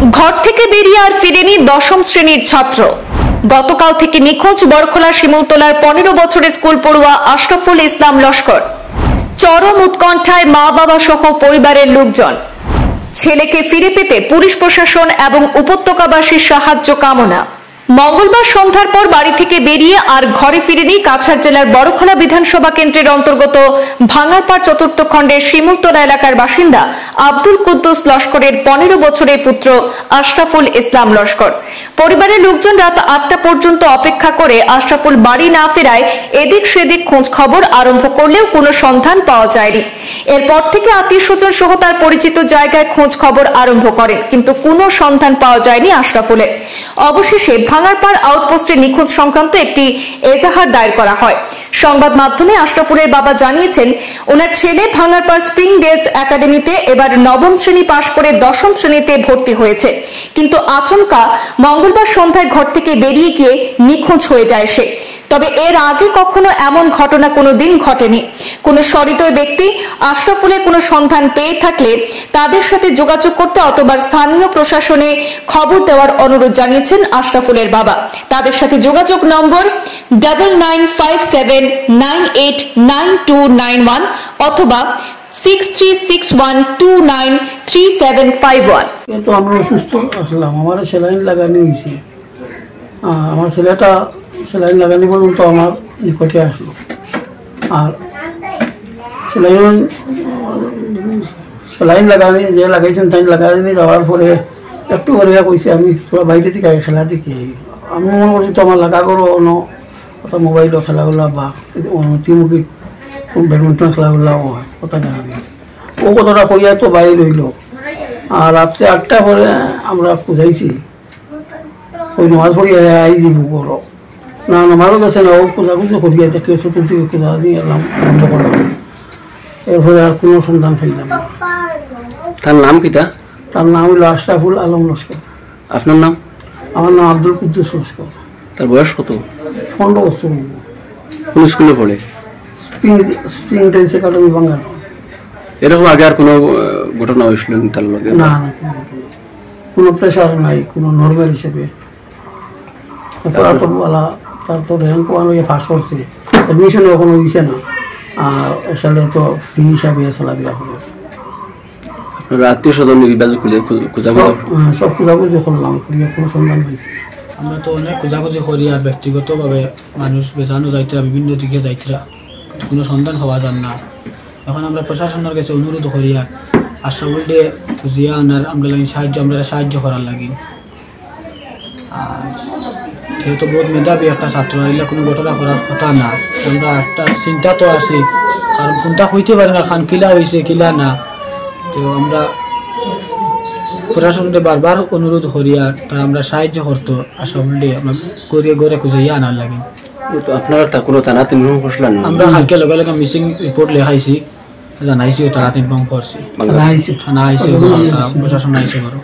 ঘর থেকে বেরিয়ে আর ফিরেনি দশম শ্রেণীর ছাত্র। গতকাল থেকে নিখোঁজ বরখোলা শিমুলতলার 15 বছরের স্কুল পড়ুয়া আশরাফুল ইসলাম লস্কর। চরম উৎকণ্ঠায় মা বাবা সহ পরিবারের লোকজন। ছেলেকে ফিরে পেতে পুলিশ প্রশাসন এবং উপত্যকাবাসীর সাহায্য কামনা। মঙ্গলবার সন্ধ্যার পর বাড়ি থেকে বেরিয়ে আর ঘরে ফিরেনি কাছাড় জেলার বরখোলা বিধানসভা কেন্দ্রের অন্তর্গত ভাঙারপাড় চতুর্থ খণ্ডের শিমুলতলা এলাকার বাসিন্দা আব্দুল কুদ্দুস লস্করের 15 বছরের পুত্র আশরাফুল ইসলাম লস্কর। পরিবারের লোকজন রাত 8টা পর্যন্ত অপেক্ষা করে আশরাফুল বাড়ি না ফেরায় এদিক সেদিক খোঁজ খবর আরম্ভ করলেও কোনো সন্ধান পাওয়া যায়নি। এরপর থেকে আত্মীয় স্বজন সহ তার পরিচিত জায়গায় খোঁজ খবর আরম্ভ করেন, কিন্তু কোনো সন্ধান পাওয়া যায়নি আশরাফুলের। অবশেষে ভাঙারপাড় আউটপোস্টে নিখোঁজ সংক্রান্ত একটি এজাহার দায়ের করা হয়। সংবাদ মাধ্যমে আশরাফুলের বাবা জানিয়েছেন, ওনার ছেলে ভাঙারপাড় স্প্রিং ডেলস একাডেমিতে এবার 9ম শ্রেণী পাশ করে 10ম শ্রেণীতে ভর্তি হয়েছে, কিন্তু আচমকা মঙ্গলবার সন্ধ্যায় ঘর থেকে বেরিয়ে গিয়ে নিখোঁজ হয়ে যায় সে। তবে এর আগে কখনো এমন ঘটনা কোনোদিন ঘটেনি। কোনো সহৃদয় ব্যক্তি আশরাফুলের কোনো সন্ধান পেয়ে থাকলে তাদের সাথে যোগাযোগ করতে অথবা স্থানীয় প্রশাসনে খবর দেওয়ার অনুরোধ জানিয়েছেন আশরাফুলের বাবা। তাদের সাথে যোগাযোগ নম্বর 9957989291 অথবা 6361293751। তো আমি অসুস্থ আসলাম, আমার সেলাইন লাগানো হয়েছে। আমার ছেলেটা সেলাইন লাগানি পর্যন্ত আমার নিকটে আসলো। আর সেলাইন লাগানি যে লাগাইছেন তাই লাগানি যাওয়ার পরে একটু করে কইছে আমি তোরা বাইরে থেকে খেলা দেখি। আমি মনে করছি তো আমার লাগা করো অন্য মোবাইলও খেলাগুলা বা অতিমুখী ব্যাডমিন্টন খেলাগুলা হয় কথা জানা গেছে। ও কথাটা কইয়া তো বাইরে রইল। আর রাত্রে 8টা পরে আমরা খুঁজাইছি, ওই নামাজ পড়িয়া আই দিব বড় না নামাজও গেছে না, ও খোঁজাখুঁজি করিয়া দেখে চতুর্দিকে খোঁজা দিয়ে এলাম বন্ধ করলাম। এরপরে আর কোনো সন্ধান পাইলাম না। তার নাম কিটা? তার নাম হইল আশরাফুল আলম লস্কর। আপনার নাম? আমার নাম আব্দুল কুদ্দুস লস্কর। তার বয়স কত? 15 বছর। কোন স্কুলে পড়ে? স্প্রিং ডেলস একাডেমি বাঙ্গাল। এরকম আগে আর কোনো ঘটনা হয়েছিল তার লগে? না না, কোনো প্রেশার নাই, কোনো নর্মাল হিসেবে পড়াতলা। তারপর র্যাঙ্ক 1 হয়ে পাস করছে, অ্যাডমিশন এখনো দিছে না। আর আসলে তো ফ্রি হিসাবে চলাফেরা করে। আত্মীয় স্বজন সব খোঁজাখুঁজি করলাম, করিয়া কোনো সন্ধান পাইছে। আমরা তো অনেক খোঁজাখুঁজি করি আর ব্যক্তিগতভাবে মানুষ বেচানো যাইতরা, বিভিন্ন দিকে যাইতরা, কোনো সন্ধান হওয়া যান না। এখন আমরা প্রশাসনের কাছে অনুরোধ করি আর আশরাফুল দিয়ে খুঁজিয়া আনার আমরা লাগি সাহায্য করার লাগি। আর যেহেতু বহুত মেধাবী একটা ছাত্র, এগুলো কোনো ঘটনা করার কথা না। আমরা একটা চিন্তা তো আছি, কারণ কোনটা হইতে পারে না, খান কিলা হয়েছে কিলা না। তো আমরা প্রশাসনকে বারবার অনুরোধ করি আর তারা আমরা সাহায্য করতো আশরাফুল দিয়ে আমরা গড়ে গড়ে খুঁজাইয়া আনার লাগে। আপনারা কোনো থানাতে ইনফর্ম করছিলেন? আমরা হালকে লগে লগে মিসিং রিপোর্ট লেখাইছি, জানাইছি, তারা ইনফর্ম করছি, থানা আইসি, প্রশাসন আইসি করো।